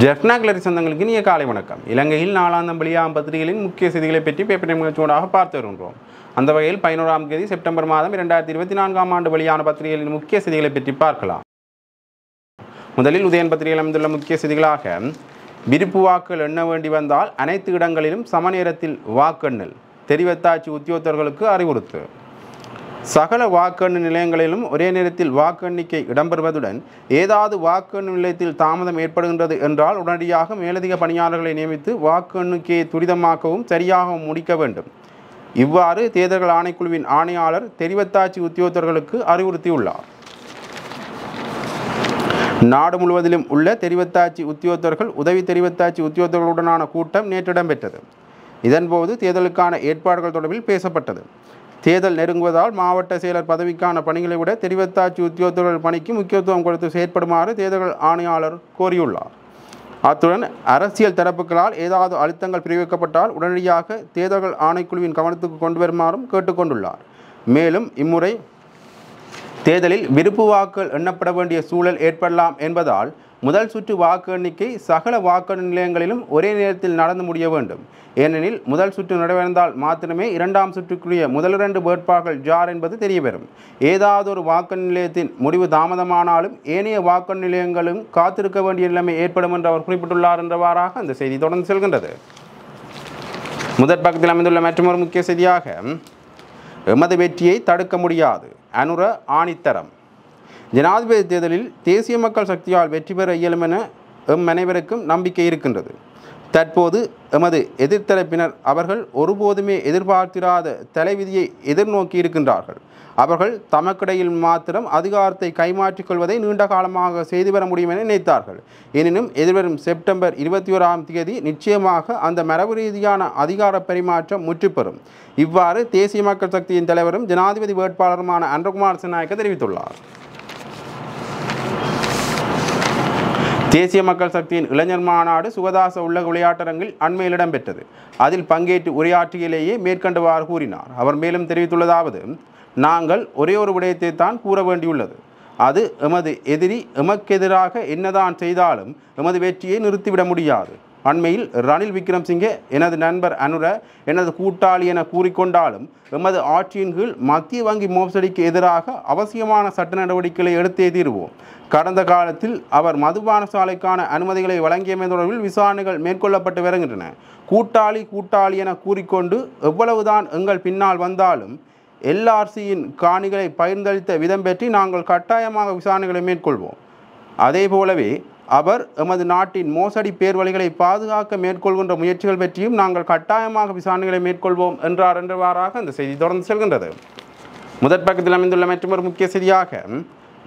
ஜெஃப்னாக்லரி சொந்தங்களுக்கு இனிய காலை வணக்கம். இலங்கையில் நாளாந்தம் வெளியாகும் பத்திரிகைகளின் முக்கிய செய்திகளை பற்றி பேப்பர் நிகழ்ச்சியோடாக பார்த்து வருகின்றோம். அந்த வகையில் 11ஆம் தேதி செப்டம்பர் மாதம் 2024ஆம் ஆண்டு வெளியான பத்திரிகைகளின் முக்கிய செய்திகளை பற்றி பார்க்கலாம். முதலில் உதயன் பத்திரிகையில் அமைந்துள்ள முக்கிய செய்திகளாக, விருப்பு வாக்குகள் எண்ண வேண்டி வந்தால் அனைத்து இடங்களிலும் சமநேரத்தில் வாக்கெண்ணல், தெரிவத்தாட்சி உத்தியோகத்தர்களுக்கு அறிவுறுத்து. சகல வாக்கெண்ணு நிலையங்களிலும் ஒரே நேரத்தில் வாக்கு எண்ணிக்கை இடம்பெறுவதுடன் ஏதாவது வாக்கு நிலையத்தில் தாமதம் ஏற்படுகின்றது என்றால் உடனடியாக மேலதிக பணியாளர்களை நியமித்து வாக்கு எண்ணிக்கையை துரிதமாக்கவும் சரியாகவும் முடிக்க வேண்டும். இவ்வாறு தேர்தல்கள் ஆணைக்குழுவின் ஆணையாளர் தெரிவத்தாட்சி உத்தியோகத்தர்களுக்கு அறிவுறுத்தியுள்ளார். நாடு முழுவதிலும் உள்ள தெரிவத்தாட்சி உத்தியோகத்தர்கள் உதவி தெரிவத்தாட்சி உத்தியோகத்தர்களுடனான கூட்டம் நேற்று இடம்பெற்றது. இதன்போது தேர்தலுக்கான ஏற்பாடுகள் தொடர்பில் பேசப்பட்டது. தேர்தல் நெருங்குவதால் மாவட்ட செயலர் பதவிக்கான பணிகளை விட தெரிவத்தாட்சி உத்தியோகத்தர்கள் பணிக்கு முக்கியத்துவம் கொடுத்து செயற்படுமாறு தேர்தல்கள் ஆணையாளர் கோரியுள்ளார். அத்துடன் அரசியல் தரப்புகளால் ஏதாவது அழுத்தங்கள் பிரிவிக்கப்பட்டால் உடனடியாக தேர்தல்கள் ஆணைக்குழுவின் கவனத்துக்கு கொண்டு வருமாறும் கேட்டுக்கொண்டுள்ளார். மேலும் இம்முறை தேர்தலில் விருப்பு வாக்குகள் எண்ணப்பட வேண்டிய சூழல் ஏற்படலாம் என்பதால் முதல் சுற்று வாக்கு எண்ணிக்கை சகல வாக்கு நிலையங்களிலும் ஒரே நேரத்தில் நடந்து முடிய வேண்டும். ஏனெனில் முதல் சுற்று நிறைவடைந்தால் மாத்திரமே இரண்டாம் சுற்றுக்குரிய முதல் 2 வேட்பாளர்கள் யார் என்பது தெரியவரும். ஏதாவது ஒரு வாக்கு நிலையத்தின் முடிவு தாமதமானாலும் ஏனைய வாக்கு நிலையங்களும் காத்திருக்க வேண்டிய நிலைமை ஏற்படும் என்று அவர் குறிப்பிட்டுள்ளார் என்றவாறாக அந்த செய்தி தொடர்ந்து செல்கின்றது. முதற் பக்கத்தில் அமைந்துள்ள மற்றொரு முக்கிய செய்தியாக, எமது வெற்றியை தடுக்க முடியாது, அனுர ஆணித்தரம். ஜனாதிபதி தேர்தலில் தேசிய மக்கள் சக்தியால் வெற்றி பெற இயலும் என அனைவருக்கும் நம்பிக்கை இருக்கின்றது. தற்போது எமது எதிர்த்தரப்பினர் அவர்கள் ஒருபோதுமே எதிர்பார்த்திராத தலைவிதியை எதிர்நோக்கி இருக்கின்றார்கள். அவர்கள் தமக்கிடையில் மாத்திரம் அதிகாரத்தை கைமாற்றிக் கொள்வதை நீண்ட காலமாக செய்து வர முடியும் என நினைத்தார்கள். எனினும் எதிர்வரும் செப்டம்பர் 21ஆம் தேதி நிச்சயமாக அந்த மரபு ரீதியான அதிகார பரிமாற்றம் முற்றுப்பெறும். இவ்வாறு தேசிய மக்கள் சக்தியின் தலைவரும் ஜனாதிபதி வேட்பாளருமான அன்றகுமார் சென்னாயக்க தெரிவித்துள்ளார். தேசிய மக்கள் சக்தியின் இளைஞர் மாநாடு சுகதாச உள்ளக விளையாட்டரங்கில் அண்மையில் இடம்பெற்றது. அதில் பங்கேற்று உரையாற்றியிலேயே மேற்கண்டவாறு கூறினார். அவர் மேலும் தெரிவித்துள்ளதாவது, நாங்கள் ஒரே ஒரு விடயத்தை தான் கூற வேண்டியுள்ளது. அது எமது எதிரி எமக்கெதிராக என்னதான் செய்தாலும் எமது வெற்றியை நிறுத்திவிட முடியாது. அண்மையில் ரணில் விக்ரமசிங்கே எனது நண்பர் அனுர எனது கூட்டாளி என கூறிக்கொண்டாலும் எமது ஆட்சியின் கீழ் மத்திய வங்கி மோசடிக்கு எதிராக அவசியமான சட்ட நடவடிக்கைகளை எடுத்தே தீர்வோம். கடந்த காலத்தில் அவர் மதுபான சாலைக்கான அனுமதிகளை வழங்கியமை தொடர்பில் விசாரணைகள் மேற்கொள்ளப்பட்டு வருகின்றன. கூட்டாளி என கூறிக்கொண்டு எவ்வளவுதான் எங்கள் பின்னால் வந்தாலும் எல்ஆர்சியின் காணிகளை பகிர்ந்தளித்த விதம் பற்றி நாங்கள் கட்டாயமாக விசாரணைகளை மேற்கொள்வோம். அதே போலவே அவர் எமது நாட்டின் மோசடி பேர்வழிகளை பாதுகாக்க மேற்கொள்கின்ற முயற்சிகள் பற்றியும் நாங்கள் கட்டாயமாக விசாரணைகளை மேற்கொள்வோம் என்றார் என்றவாறாக அந்த செய்தி தொடர்ந்து செல்கின்றது. முதற் பக்கத்தில் அமைந்துள்ள மற்றொரு முக்கிய செய்தியாக,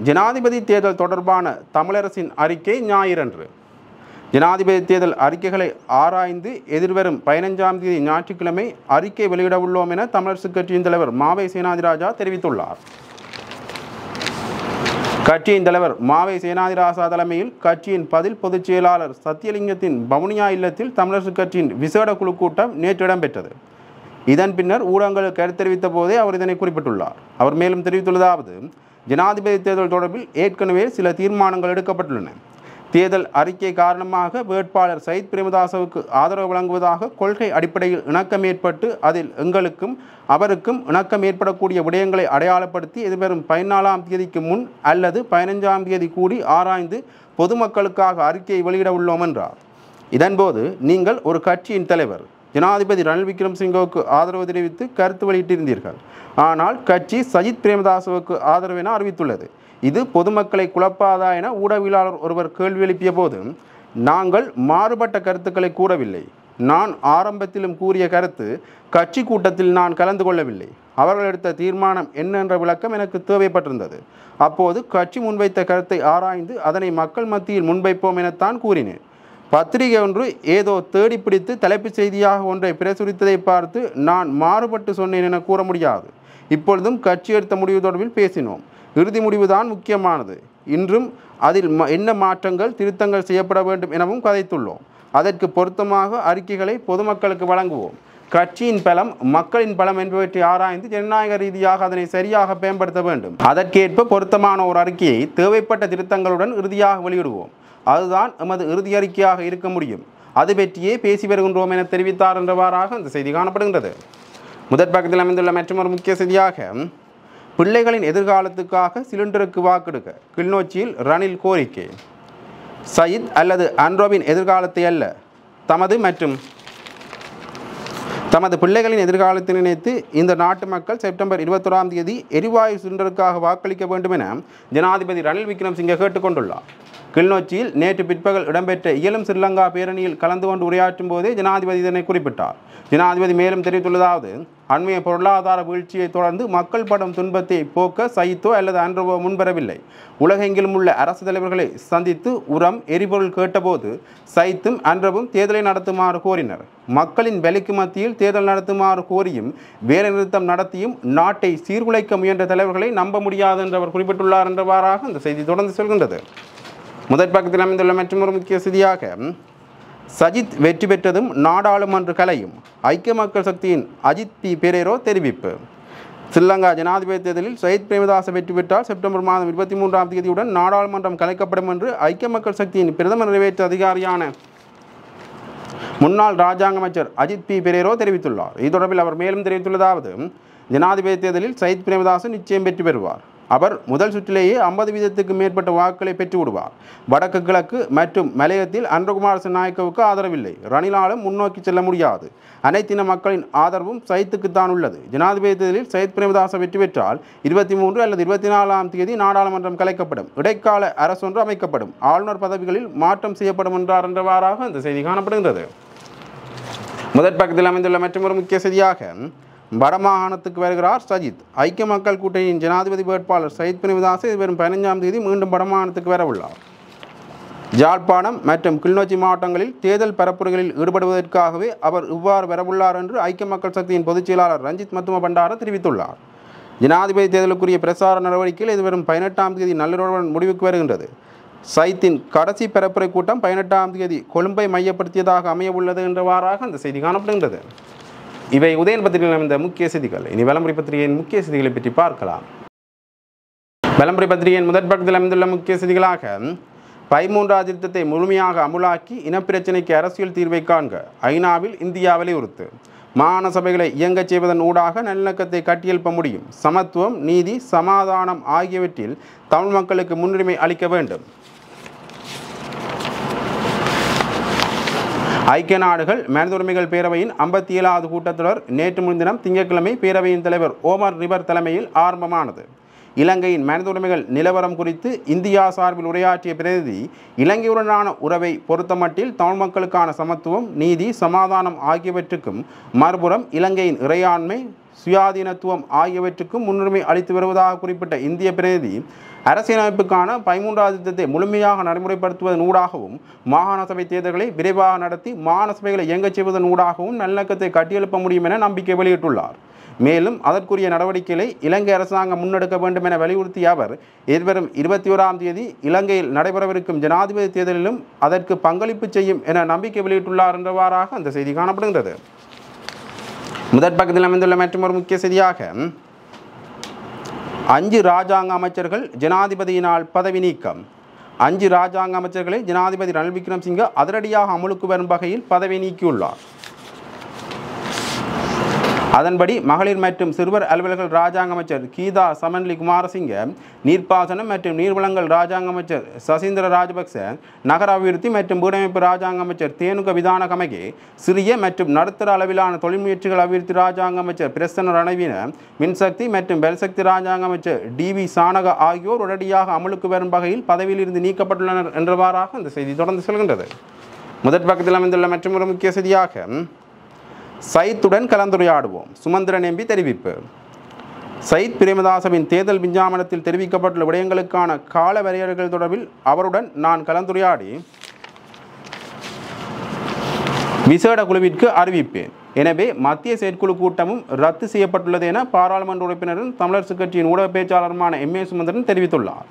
ஜனாதிபதி தேர்தல் தொடர்பான தமிழரசின் அறிக்கை ஞாயிறன்று. ஜனாதிபதி தேர்தல் அறிக்கைகளை ஆராய்ந்து எதிர்வரும் 15ஆம் தேதி ஞாயிற்றுக்கிழமை அறிக்கை வெளியிட உள்ளோம் என தமிழரசு கட்சியின் தலைவர் மாவை சேனாதிராஜா தெரிவித்துள்ளார். கட்சியின் தலைவர் மாவை சேனாதிராஜா தலைமையில் கட்சியின் பதில் பொதுச் செயலாளர் சத்தியலிங்கத்தின் வவுனியா இல்லத்தில் தமிழரசு கட்சியின் விசேட குழு கூட்டம் நேற்று இடம்பெற்றது. இதன் பின்னர் ஊடகங்களுக்கு கருத்து தெரிவித்த போதே அவர் இதனை குறிப்பிட்டுள்ளார். அவர் மேலும் தெரிவித்துள்ளதாவது, ஜனாதிபதி தேர்தல் தொடர்பில் ஏற்கனவே சில தீர்மானங்கள் எடுக்கப்பட்டுள்ளன. தேர்தல் அறிக்கை காரணமாக வேட்பாளர் சயித் பிரேமதாசவுக்கு ஆதரவு வழங்குவதாக கொள்கை அடிப்படையில் இணக்கம் ஏற்பட்டு அதில் எங்களுக்கும் அவருக்கும் இணக்கம் ஏற்படக்கூடிய விடயங்களை அடையாளப்படுத்தி எதிர்வரும் 14ஆம் தேதிக்கு முன் அல்லது 15ஆம் தேதி கூடி ஆராய்ந்து பொதுமக்களுக்காக அறிக்கையை வெளியிட உள்ளோம் என்றார். இதன்போது, நீங்கள் ஒரு கட்சியின் தலைவர் ஜனாதிபதி ரணில் விக்ரமசிங்கவுக்கு ஆதரவு தெரிவித்து கருத்து வெளியிட்டிருந்தீர்கள். ஆனால் கட்சி சஜித் பிரேமதாசவுக்கு ஆதரவு என அறிவித்துள்ளது. இது பொதுமக்களை குழப்பாதா என ஊடகவியலாளர் ஒருவர் கேள்வி எழுப்பிய போது, நாங்கள் மாறுபட்ட கருத்துக்களை கூறவில்லை. நான் ஆரம்பத்திலும் கூறிய கருத்து, கட்சி கூட்டத்தில் நான் கலந்து கொள்ளவில்லை. அவர்கள் எடுத்த தீர்மானம் என்ன என்ற விளக்கம் எனக்கு தேவைப்பட்டிருந்தது. அப்போது கட்சி முன்வைத்த கருத்தை ஆராய்ந்து அதனை மக்கள் மத்தியில் முன்வைப்போம் எனத்தான் கூறினேன். பத்திரிகை ஒன்று ஏதோ தேடி பிடித்து தலைப்புச் செய்தியாக ஒன்றை பிரசுரித்ததை பார்த்து நான் மாறுபட்டு சொன்னேன் என கூற முடியாது. இப்பொழுதும் கட்சி எடுத்த முடிவு தொடர்பில் பேசினோம். இறுதி முடிவுதான் முக்கியமானது. இன்றும் அதில் என்ன மாற்றங்கள் திருத்தங்கள் செய்யப்பட வேண்டும் எனவும் கதைத்துள்ளோம். அதற்கு பொருத்தமாக அறிக்கைகளை பொதுமக்களுக்கு வழங்குவோம். கட்சியின் பலம் மக்களின் பலம் என்பவற்றை ஆராய்ந்து ஜனநாயக ரீதியாக அதனை சரியாக மேம்படுத்த வேண்டும். அதற்கேற்ப பொருத்தமான ஒரு அறிக்கையை தேவைப்பட்ட திருத்தங்களுடன் இறுதியாக வெளியிடுவோம். அதுதான் எமது இறுதி அறிக்கையாக இருக்க முடியும். அது பற்றியே பேசி வருகின்றோம் என தெரிவித்தார் என்றவாறாக அந்த செய்தி காணப்படுகின்றது. முதற் பக்கத்தில் அமைந்துள்ள மற்றொரு முக்கிய செய்தியாக, பிள்ளைகளின் எதிர்காலத்துக்காக சிலிண்டருக்கு வாக்கெடுக்க கிளிநொச்சியில் ரணில் கோரிக்கை. சயித் அல்லது அன்ரோவின் எதிர்காலத்தை அல்ல, தமது பிள்ளைகளின் எதிர்காலத்தை நினைத்து இந்த நாட்டு மக்கள் செப்டம்பர் 21ஆம் தேதி எரிவாயு சிலிண்டருக்காக வாக்களிக்க வேண்டும் என ஜனாதிபதி ரணில் விக்ரமசிங்கே கேட்டுக்கொண்டுள்ளார். கிளிநொச்சியில் நேற்று பிற்பகல் இடம்பெற்ற இயலும் ஸ்ரீலங்கா பேரணியில் கலந்து கொண்டு உரையாற்றும் போதே ஜனாதிபதி இதனை குறிப்பிட்டார். ஜனாதிபதி மேலும் தெரிவித்துள்ளதாவது, அண்மைய பொருளாதார வீழ்ச்சியை தொடர்ந்து மக்கள் படும் துன்பத்தை போக்க சயித்தோ அல்லது அன்ரோவோ முன்வரவில்லை. உலகெங்கிலும் உள்ள அரசு தலைவர்களை சந்தித்து உரம் எரிபொருள் கேட்டபோது சயித்தும் அன்ரோவும் தேர்தலை நடத்துமாறு கோரினர். மக்களின் வலிக்கு மத்தியில் தேர்தல் நடத்துமாறு கோரியும் வேலைநிறுத்தம் நடத்தியும் நாட்டை சீர்குலைக்க முயன்ற தலைவர்களை நம்ப முடியாது என்று அவர் குறிப்பிட்டுள்ளார் என்றவாறாக இந்த செய்தி தொடர்ந்து செல்கின்றது. முதற் பக்கத்தில் அமைந்துள்ள மற்றொரு முக்கிய செய்தியாக, சஜித் வெற்றி பெற்றதும் நாடாளுமன்ற கலையும் ஐக்கிய மக்கள் சக்தியின் அஜித் பி பெரேரோ தெரிவிப்பு. ஸ்ரீலங்கா ஜனாதிபதி தேர்தலில் சயித் பிரேமதாச வெற்றி பெற்றால் செப்டம்பர் மாதம் 23ஆம் தேதியுடன் நாடாளுமன்றம் கலைக்கப்படும் என்று ஐக்கிய மக்கள் சக்தியின் பிரதம நிறைவேற்று அதிகாரியான முன்னாள் இராஜாங்க அமைச்சர் அஜித் பி பெரேரோ தெரிவித்துள்ளார். இது தொடர்பில் அவர் மேலும் தெரிவித்துள்ளதாவது, ஜனாதிபதி தேர்தலில் சயித் பிரேமதாச நிச்சயம் வெற்றி பெறுவார். அவர் முதல் சுற்றிலேயே 50% மேற்பட்ட வாக்குகளை பெற்று விடுவார். வடக்கு கிழக்கு மற்றும் மலையத்தில் அன்றகுமார் நாயக்கவுக்கு ஆதரவில்லை. ரணிலாலும் முன்னோக்கி செல்ல முடியாது. அனைத்தின மக்களின் ஆதரவும் சயித்துக்குத்தான் உள்ளது. ஜனாதிபதி தேர்தலில் சயித் பிரேமதாச வெற்றி பெற்றால் 23 அல்லது 24ஆம் தேதி நாடாளுமன்றம் கலைக்கப்படும். இடைக்கால அரசொன்று அமைக்கப்படும். ஆளுநர் பதவிகளில் மாற்றம் செய்யப்படும் என்றார் என்றவாறாக இந்த செய்தி காணப்படுகின்றது. முதற் பக்கத்தில் அமைந்துள்ள மற்றொரு முக்கிய செய்தியாக, வடமாகாணத்துக்கு வருகிறார் சஜித். ஐக்கிய மக்கள் கூட்டணியின் ஜனாதிபதி வேட்பாளர் சயித் பிரேமதாச வரும் 15ஆம் தேதி மீண்டும் வடமாகாணத்துக்கு வரவுள்ளார். யாழ்ப்பாணம் மற்றும் கிளிநொச்சி மாவட்டங்களில் தேர்தல் பரப்புரைகளில் ஈடுபடுவதற்காகவே அவர் இவ்வாறு வரவுள்ளார் என்று ஐக்கிய மக்கள் சக்தியின் பொதுச் செயலாளர் ரஞ்சித் மத்தும பண்டார தெரிவித்துள்ளார். ஜனாதிபதி தேர்தலுக்குரிய பிரசார நடவடிக்கையில் இது வரும் 18ஆம் தேதி நள்ளிரவுடன் முடிவுக்கு வருகின்றது. சயித்தின் கடைசி பரப்புரை கூட்டம் 18ஆம் தேதி கொழும்பை மையப்படுத்தியதாக அமைய உள்ளது என்றவாறாக அந்த செய்தி காணப்படுகின்றது. இவை உதயன் பத்திரிகையில் அமைந்த முக்கிய செய்திகள். இனி வலம்புரி பத்திரிகையின் முக்கிய செய்திகளை பற்றி பார்க்கலாம். வலம்புரி பத்திரிகையின் முதற் பக்கத்தில் அமைந்துள்ள முக்கிய செய்திகளாக, 13ஆம் திருத்தத்தை முழுமையாக அமுலாக்கி இனப்பிரச்சினைக்கு அரசியல் தீர்வை காண்க ஐநாவில் இந்தியா வலியுறுத்து. மாகாண சபைகளை இயங்கச் செய்வதன் ஊடாக நல்லிணக்கத்தை கட்டியெழுப்ப முடியும். சமத்துவம், நீதி, சமாதானம் ஆகியவற்றில் தமிழ் மக்களுக்கு முன்னுரிமை அளிக்க வேண்டும். ஐக்கிய நாடுகள் மனித உரிமைகள் பேரவையின் 57வது கூட்டத்தொடர் நேற்று முன்தினம் திங்கட்கிழமை பேரவையின் தலைவர் ஓமர் ரிபர் தலைமையில் ஆரம்பமானது. இலங்கையின் மனித உரிமைகள் நிலவரம் குறித்து இந்தியா சார்பில் உரையாற்றிய பிரதிநிதி, இலங்கையுடனான உறவை பொறுத்தமட்டில் தமிழ் மக்களுக்கான சமத்துவம், நீதி, சமாதானம் ஆகியவற்றுக்கும் மறுபுறம் இலங்கையின் இறையாண்மை, சுயாதீனத்துவம் ஆகியவற்றுக்கும் முன்னுரிமை அளித்து வருவதாக குறிப்பிட்ட இந்திய பிரதிநிதி, அரசியலமைப்புக்கான 13ஆம் திருத்தத்தை முழுமையாக நடைமுறைப்படுத்துவதன் ஊடாகவும் மாகாண சபை தேர்தல்களை விரைவாக நடத்தி மாகாண சபைகளை இயங்கச் செய்வதன் ஊடாகவும் நல்லிணக்கத்தை கட்டியெழுப்ப முடியும் என நம்பிக்கை வெளியிட்டுள்ளார். மேலும் அதற்குரிய நடவடிக்கைகளை இலங்கை அரசாங்கம் முன்னெடுக்க வேண்டும் என வலியுறுத்திய அவர், எதிர்வரும் 21ஆம் தேதி இலங்கையில் நடைபெறவிருக்கும் ஜனாதிபதி தேர்தலிலும் அதற்கு பங்களிப்பு செய்யும் என நம்பிக்கை வெளியிட்டுள்ளார் என்றவாறாக அந்த செய்தி காணப்படுகின்றது. முதற் பக்கத்தில் அமைந்துள்ள மற்றொரு முக்கிய செய்தியாக, 5 இராஜாங்க அமைச்சர்கள் ஜனாதிபதியினால் பதவி நீக்கம். 5 இராஜாங்க அமைச்சர்களை ஜனாதிபதி ரணில் விக்ரமசிங்கே அதிரடியாக அமுலுக்கு வரும் வகையில் பதவி நீக்கியுள்ளார். அதன்படி மகளிர் மற்றும் சிறுவர் அலுவலர்கள் இராஜாங்க அமைச்சர் கீதா சமன்லி குமாரசிங்க, நீர்ப்பாசனம் மற்றும் நீர்வளங்கள் இராஜாங்க அமைச்சர் சசீந்திர ராஜபக்ச, நகர அபிவிருத்தி மற்றும் வீடமைப்பு இராஜாங்க அமைச்சர் தேனுக விதான கமகே, சிறிய மற்றும் நடுத்தர அளவிலான தொழில் முயற்சிகள் அபிவிருத்தி இராஜாங்க அமைச்சர் பிரசன்ன ரணவீன, மின்சக்தி மற்றும் பெல்சக்தி இராஜாங்க அமைச்சர் டிவி சானக ஆகியோர் உடனடியாக அமலுக்கு வரும் வகையில் பதவியில் இருந்து நீக்கப்பட்டுள்ளனர் என்றவாறாக இந்த செய்தி தொடர்ந்து செல்கின்றது. முதற் பக்கத்தில் அமைந்துள்ள மற்றொரு முக்கிய செய்தியாக, சயித்துடன் கலந்துரையாடுவோம், சுமந்திரன் எம்பி தெரிவிப்பு. சயித் பிரேமதாசவின் தேர்தல் விஞ்ஞாபனத்தில் தெரிவிக்கப்பட்டுள்ள விடயங்களுக்கான கால வரையறைகள் தொடர்பில் அவருடன் நான் கலந்துரையாடி விசேட குழுவிற்கு அறிவிப்பேன். எனவே மத்திய செயற்குழு கூட்டமும் ரத்து செய்யப்பட்டுள்ளது என பாராளுமன்ற உறுப்பினரும் தமிழரசுக் கட்சியின் ஊடக பேச்சாளருமான எம்.ஏ. சுமந்திரன் தெரிவித்துள்ளார்.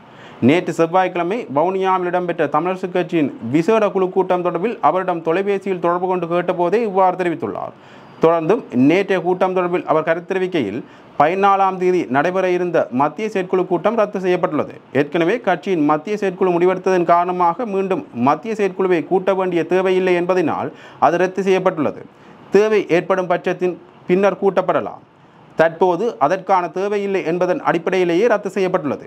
நேற்று செவ்வாய்க்கிழமை வவுனியாவில் இடம்பெற்ற தமிழரசுக் கட்சியின் விசேட குழு கூட்டம் தொடர்பில் அவரிடம் தொலைபேசியில் தொடர்பு கொண்டு கேட்டபோதே இவ்வாறு தெரிவித்துள்ளார். தொடர்ந்தும் நேற்றைய கூட்டம் தொடர்பில் அவர் கருத்து தெரிவிக்கையில் 14ஆம் தேதி நடைபெற இருந்த மத்திய செயற்குழு கூட்டம் ரத்து செய்யப்பட்டுள்ளது. ஏற்கனவே கட்சியின் மத்திய செயற்குழு முடிவெடுத்ததன் காரணமாக மீண்டும் மத்திய செயற்குழுவை கூட்ட வேண்டிய தேவையில்லை என்பதனால் அது ரத்து செய்யப்பட்டுள்ளது. தேவை ஏற்படும் பட்சத்தின் பின்னர் கூட்டப்படலாம். தற்போது அதற்கான தேவையில்லை என்பதன் அடிப்படையிலேயே ரத்து செய்யப்பட்டுள்ளது.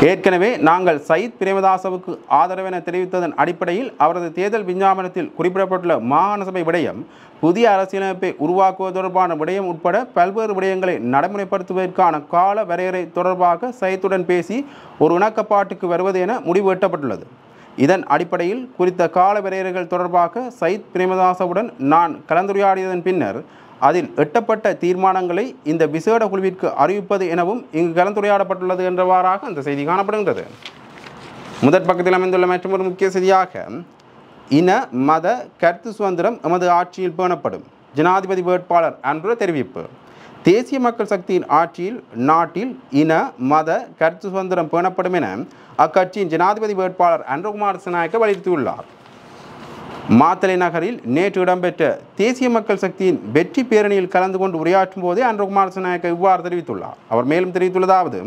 ஏற்கனவே நாங்கள் சயித் பிரேமதாசவுக்கு ஆதரவென தெரிவித்ததன் அடிப்படையில் அவரது தேர்தல் விஞ்ஞாபனத்தில் குறிப்பிடப்பட்டுள்ள மாகாண சபை விடயம், புதிய அரசியலமைப்பை உருவாக்குவது தொடர்பான விடயம் உட்பட பல்வேறு விடயங்களை நடைமுறைப்படுத்துவதற்கான கால வரையறை தொடர்பாக சயித்துடன் பேசி ஒரு இணக்கப்பாட்டுக்கு வருவது என முடிவு எட்டப்பட்டுள்ளது. இதன் அடிப்படையில் குறித்த கால வரையறைகள் தொடர்பாக சயித் பிரேமதாசவுடன் நான் கலந்துரையாடியதன் பின்னர் அதில் எட்டப்பட்ட தீர்மானங்களை இந்த விசேட குழுவிற்கு அறிவிப்பது எனவும் இங்கு கலந்துரையாடப்பட்டுள்ளது என்றவாறாக அந்த செய்தி காணப்படுகின்றது. முதற் பக்கத்தில் அமைந்துள்ள மற்றொரு முக்கிய செய்தியாக, இன மத கருத்து சுதந்திரம் எமது ஆட்சியில் பேணப்படும், ஜனாதிபதி வேட்பாளர் அன்று தெரிவிப்பு. தேசிய மக்கள் சக்தியின் ஆட்சியில் நாட்டில் இன மத கருத்து சுதந்திரம் பேணப்படும் என அக்கட்சியின் ஜனாதிபதி வேட்பாளர் அன்ருகுமார் திசாநாயக்க வலியுறுத்தியுள்ளார். மாத்தளை நகரில் நேற்று இடம்பெற்ற தேசிய மக்கள் சக்தியின் வெற்றி பேரணியில் கலந்து கொண்டு உரையாற்றும் போதே அன்ருகுமார் திசாநாயக்க இவ்வாறு தெரிவித்துள்ளார். அவர் மேலும் தெரிவித்துள்ளதாவது,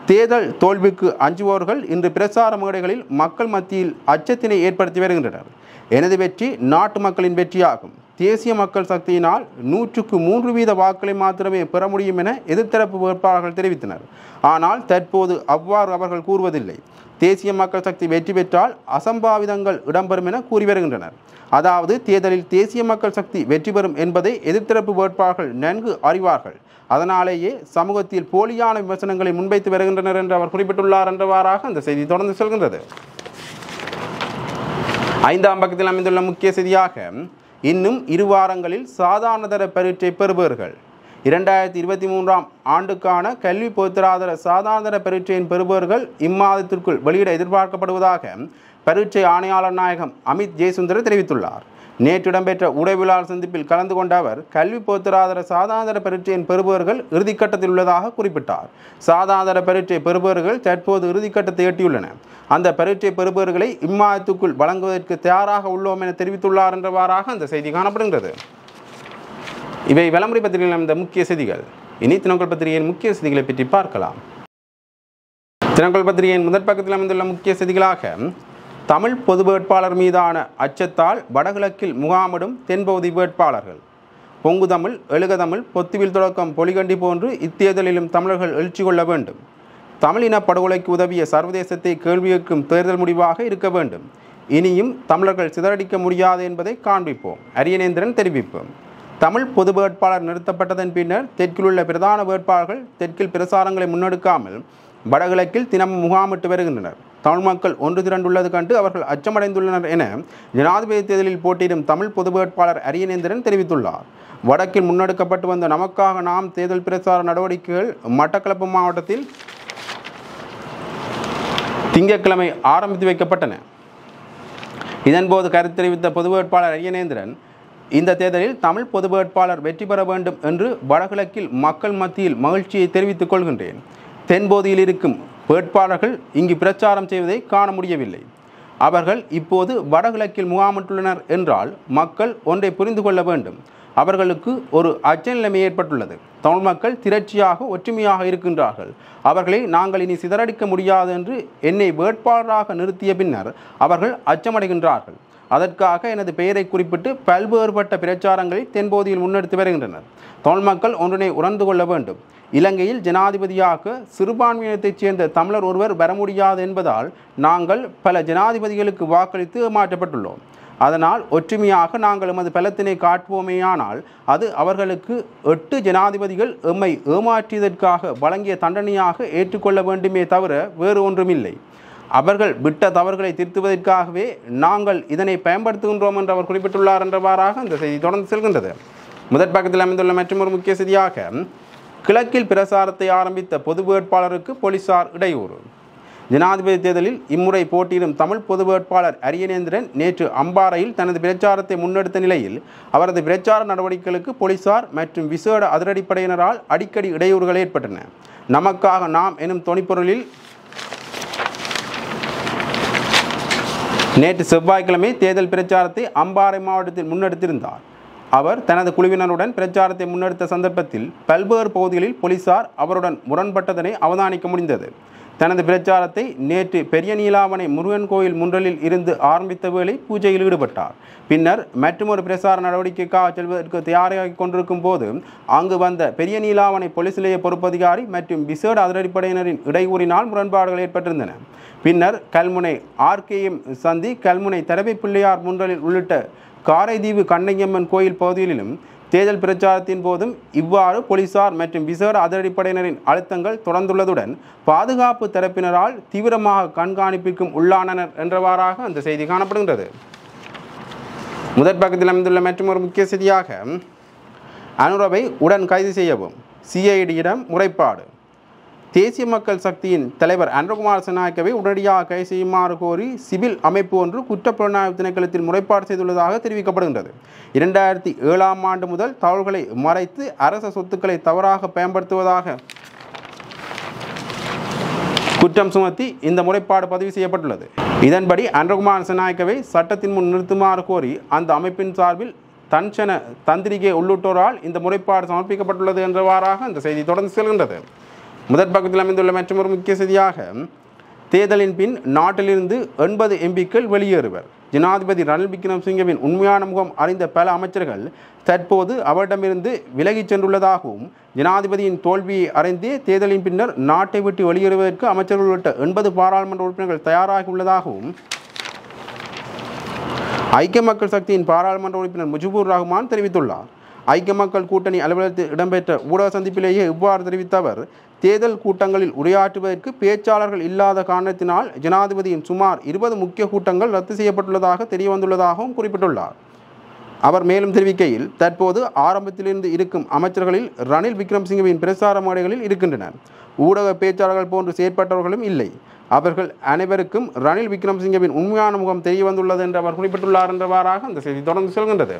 தேர்தல் தோல்விக்கு அஞ்சுபவர்கள் இன்று பிரச்சார மேடைகளில் மக்கள் மத்தியில் அச்சத்தினை ஏற்படுத்தி வருகின்றனர். எனது வெற்றி நாட்டு மக்களின் வெற்றியாகும். தேசிய மக்கள் சக்தியினால் 100க்கு 3% வாக்குகளை மாத்திரமே பெற முடியும் என எதிர்த்தரப்பு வேட்பாளர்கள் தெரிவித்தனர். ஆனால் தற்போது அவ்வாறு அவர்கள் கூறுவதில்லை. தேசிய மக்கள் சக்தி வெற்றி பெற்றால் அசம்பாவிதங்கள் இடம்பெறும் என கூறி வருகின்றனர். அதாவது தேர்தலில் தேசிய மக்கள் சக்தி வெற்றி பெறும் என்பதை எதிர்த்தரப்பு வேட்பாளர்கள் நன்கு அறிவார்கள். அதனாலேயே சமூகத்தில் போலியான விமர்சனங்களை முன்வைத்து வருகின்றனர் என்று அவர் குறிப்பிட்டுள்ளார் என்றவாறாக அந்த செய்தி தொடர்ந்து செல்கின்றது. 5ஆம் பக்கத்தில் அமைந்துள்ள முக்கிய செய்தியாக, இன்னும் 2 வாரங்களில் சாதாரணதர பரீட்சை பெறுபவர்கள். 2023ஆம் ஆண்டுக்கான கல்வி பொதுத்தராதர சாதாரண பரீட்சையின் பெறுபவர்கள் இம்மாதத்திற்குள் வெளியிட எதிர்பார்க்கப்படுவதாக பரீட்சை ஆணையாளர் நாயகம் அமித் ஜெயசுந்தர் தெரிவித்துள்ளார். நேற்று இடம்பெற்ற ஊடகவியலாளர் சந்திப்பில் கலந்து கொண்ட அவர் கல்வி பொதுத்தராதர சாதாரண பரீட்சையின் பெறுபவர்கள் இறுதிக்கட்டத்தில் உள்ளதாக குறிப்பிட்டார். சாதாரண பரீட்சை பெறுபவர்கள் தற்போது இறுதிக்கட்டத்தை எட்டியுள்ளன. அந்த பரீட்சை பெறுபவர்களை இம்மாதத்துக்குள் வழங்குவதற்கு தயாராக உள்ளோம் என தெரிவித்துள்ளார் என்றவாறாக அந்த செய்தி காணப்படுகின்றது. இவை விளம்பர பத்திரிகையில் அமைந்த முக்கிய செய்திகள். இனி தினக்குரல் பத்திரிகையின் முக்கிய செய்திகளை பற்றி பார்க்கலாம். தினக்குரல் பத்திரிகையின் முதற் பக்கத்தில் அமைந்துள்ள முக்கிய செய்திகளாக, தமிழ் பொது வேட்பாளர் மீதான அச்சத்தால் வடகிழக்கில் முகாமிடும் தென்பகுதி வேட்பாளர்கள். பொங்கு தமிழ், எழுக தமிழ், பொத்துவில் தொடக்கம் பொலிகண்டி போன்று இத்தேர்தலிலும் தமிழர்கள் எழுச்சி கொள்ள வேண்டும். தமிழின படுகொலைக்கு உதவிய சர்வதேசத்தை கேள்வி கேட்கும் தேர்தல் முடிவாக இருக்க வேண்டும். இனியும் தமிழர்கள் சிதறடிக்க முடியாது என்பதை காண்பிப்போம். அரியநேந்திரன் தெரிவிப்பு. தமிழ் பொது வேட்பாளர் நிறுத்தப்பட்டதன் பின்னர் தெற்கில் உள்ள பிரதான வேட்பாளர்கள் தெற்கில் பிரசாரங்களை முன்னெடுக்காமல் வடகிழக்கில் தினமும் முகாமிட்டு வருகின்றனர். தமிழ் மக்கள் ஒன்று திரண்டுள்ளது கண்டு அவர்கள் அச்சமடைந்துள்ளனர் என ஜனாதிபதி தேர்தலில் போட்டியிடும் தமிழ் பொது வேட்பாளர் அரியநேந்திரன் தெரிவித்துள்ளார். வடக்கில் முன்னெடுக்கப்பட்டு வந்த நமக்காக நாம் தேர்தல் பிரச்சார நடவடிக்கைகள் மட்டக்களப்பு மாவட்டத்தில் திங்கட்கிழமை ஆரம்பித்து வைக்கப்பட்டன. இதன்போது கருத்து தெரிவித்த பொது வேட்பாளர் அரியநேந்திரன், இந்த தேர்தலில் தமிழ் பொது வேட்பாளர் வெற்றி பெற வேண்டும் என்று வடகிழக்கில் மக்கள் மத்தியில் மகிழ்ச்சியை தெரிவித்துக் கொள்கின்றேன். தென்பகுதியில் இருக்கும் வேட்பாளர்கள் இங்கு பிரச்சாரம் செய்வதை காண முடியவில்லை. அவர்கள் இப்போது வடகிழக்கில் முகாமிட்டுள்ளனர் என்றால் மக்கள் ஒன்றை புரிந்து கொள்ள வேண்டும். அவர்களுக்கு ஒரு அச்ச நிலைமை ஏற்பட்டுள்ளது. தமிழ் மக்கள் திரட்சியாக ஒற்றுமையாக இருக்கின்றார்கள். அவர்களை நாங்கள் இனி சிதறடிக்க முடியாது என்று என்னை வேட்பாளராக நிறுத்திய பின்னர் அவர்கள் அச்சமடைகின்றார்கள். அதற்காக எனது பெயரை குறிப்பிட்டு பல்வேறுபட்ட பிரச்சாரங்களை தென்பகுதியில் முன்னெடுத்து வருகின்றனர். தமிழ் மக்கள் ஒன்றினை உணர்ந்து கொள்ள வேண்டும். இலங்கையில் ஜனாதிபதியாக சிறுபான்மையினத்தைச் சேர்ந்த தமிழர் ஒருவர் வர முடியாது என்பதால் நாங்கள் பல ஜனாதிபதிகளுக்கு வாக்களித்து ஏமாற்றப்பட்டுள்ளோம். அதனால் ஒற்றுமையாக நாங்கள் எமது பலத்தினை காட்டுவோமேயானால் அது அவர்களுக்கு 8 ஜனாதிபதிகள் எம்மை ஏமாற்றியதற்காக வழங்கிய தண்டனையாக ஏற்றுக்கொள்ள வேண்டுமே தவிர வேறு ஒன்றுமில்லை. அவர்கள் விட்ட தவறுகளை திருத்துவதற்காகவே நாங்கள் இதனை பயன்படுத்துகின்றோம் என்று அவர் குறிப்பிட்டுள்ளார் என்றவாறாக அந்த செய்தி தொடர்ந்து செல்கின்றது. முதற் பக்கத்தில் அமைந்துள்ள மற்றொரு முக்கிய செய்தியாக, கிழக்கில் பிரசாரத்தை ஆரம்பித்த பொது வேட்பாளருக்கு போலீசார் இடையூறு. ஜனாதிபதி தேர்தலில் இம்முறை போட்டியிடும் தமிழ் பொது வேட்பாளர் அரியநேந்திரன் நேற்று அம்பாறையில் தனது பிரச்சாரத்தை முன்னெடுத்த நிலையில் அவரது பிரச்சார நடவடிக்கைகளுக்கு போலீசார் மற்றும் விசேட அதிரடிப்படையினரால் அடிக்கடி இடையூறுகள் ஏற்பட்டன. நமக்காக நாம் எனும் தொனிப்பொருளில் நேற்று செவ்வாய்க்கிழமை தேர்தல் பிரச்சாரத்தை அம்பாறை மாவட்டத்தில் முன்னெடுத்திருந்தார். அவர் தனது குழுவினருடன் பிரச்சாரத்தை முன்னெடுத்த சந்தர்ப்பத்தில் பல்வேறு பகுதிகளில் போலீசார் அவருடன் முரண்பட்டதனை அவதானிக்க முடிந்தது. தனது பிரச்சாரத்தை நேற்று பெரிய நீலாவணை முருகன் கோயில் முன்றலில் இருந்து ஆரம்பித்த வேளை பூஜையில் ஈடுபட்டார். பின்னர் மற்றொரு பிரச்சார நடவடிக்கைக்காக செல்வதற்கு தயாராகி கொண்டிருக்கும் போது அங்கு வந்த பெரிய நீலாவணை போலீஸ் நிலைய பொறுப்பதிகாரி மற்றும் விசேட அதிரடிப்படையினரின் இடையூறினால் முரண்பாடுகள் ஏற்பட்டிருந்தன. பின்னர் கல்முனை RKM சந்தி, கல்முனை தரவை பிள்ளையார் முன்றலில் உள்ளிட்ட காரைதீவு கண்ணையம்மன் கோயில் பகுதிகளிலும் தேர்தல் பிரச்சாரத்தின் போதும் இவ்வாறு போலீசார் மற்றும் விசேட அதிரடிப்படையினரின் அழுத்தங்கள் தொடர்ந்துள்ளதுடன் பாதுகாப்பு தரப்பினரால் தீவிரமாக கண்காணிப்பிற்கும் உள்ளானனர் என்றவாறாக அந்த செய்தி காணப்படுகின்றது. முதற் பக்கத்தில் அமைந்துள்ள மற்றொரு முக்கிய செய்தியாக, அனுரவை உடன் கைது செய்யவும் CID-யிடம் முறைப்பாடு. தேசிய மக்கள் சக்தியின் தலைவர் அனுரகுமார் திசாநாயக்கவை உடனடியாக கைது செய்யுமாறு கோரி சிவில் அமைப்பு ஒன்று குற்றப்புலனாய்வு திணைக்களத்தில் முறைப்பாடு செய்துள்ளதாக தெரிவிக்கப்படுகின்றது. 2007ஆம் ஆண்டு முதல் தகவல்களை மறைத்து அரச சொத்துக்களை தவறாக பயன்படுத்துவதாக குற்றம் சுமத்தி இந்த முறைப்பாடு பதிவு செய்யப்பட்டுள்ளது. இதன்படி அனுரகுமார் திசாநாயக்கவை சட்டத்தின் முன் நிறுத்துமாறு கோரி அந்த அமைப்பின் சார்பில் தன்சன தந்திரிகை உள்ளிட்டோரால் இந்த முறைப்பாடு சமர்ப்பிக்கப்பட்டுள்ளது என்றவாறாக அந்த செய்தி தொடர்ந்து செல்கின்றது. முதற் பக்கத்தில் அமைந்துள்ள மற்றொரு முக்கிய செய்தியாக, தேர்தலின் பின் நாட்டிலிருந்து 80 MPக்கள் வெளியேறுவர். ஜனாதிபதி ரணில் விக்ரமசிங்கவின் உண்மையான முகம் அறிந்த பல அமைச்சர்கள் தற்போது அவரிடமிருந்து விலகிச் சென்றுள்ளதாகவும், ஜனாதிபதியின் தோல்வியை அறிந்தே தேர்தலின் பின்னர் நாட்டை விட்டு வெளியேறுவதற்கு அமைச்சர்கள் உள்ளிட்ட 80 பாராளுமன்ற உறுப்பினர்கள் தயாராகி உள்ளதாகவும் ஐக்கிய மக்கள் சக்தியின் பாராளுமன்ற உறுப்பினர் முஜிபுர் ரஹ்மான் தெரிவித்துள்ளார். ஐக்கிய மக்கள் கூட்டணி அலுவலகத்தில் இடம்பெற்ற ஊடக சந்திப்பிலேயே இவ்வாறு தெரிவித்த அவர், தேர்தல் கூட்டங்களில் உரையாற்றுவதற்கு பேச்சாளர்கள் இல்லாத காரணத்தினால் ஜனாதிபதியின் சுமார் 20 முக்கிய கூட்டங்கள் ரத்து செய்யப்பட்டுள்ளதாக தெரியவந்துள்ளதாகவும் குறிப்பிட்டுள்ளார். அவர் மேலும் தெரிவிக்கையில், தற்போது ஆரம்பத்திலிருந்து இருக்கும் அமைச்சர்களில் ரணில் விக்ரமசிங்கவின் பிரசார மேடைகளில் இருக்கின்றனர். ஊடக பேச்சாளர்கள் போன்று செயற்பட்டவர்களும் இல்லை. அவர்கள் அனைவருக்கும் ரணில் விக்ரமசிங்கவின் உண்மையான முகம் தெரியவந்துள்ளது என்று அவர் குறிப்பிட்டுள்ளார் என்றவாறாக அந்த செய்தி தொடர்ந்து செல்கின்றது.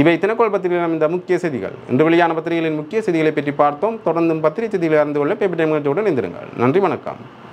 இவை தினக்கோள் பத்திரிகையில் இந்த முக்கிய செய்திகள். இன்று வெளியான பத்திரிகைகளின் முக்கிய செய்திகளை பற்றி பார்த்தோம். தொடர்ந்தும் பத்திரிகை செய்திகளை அறிந்து கொள்ள பேப்பர் டைம் நிகழ்ச்சியுடன் இணைந்திருங்கள். நன்றி, வணக்கம்.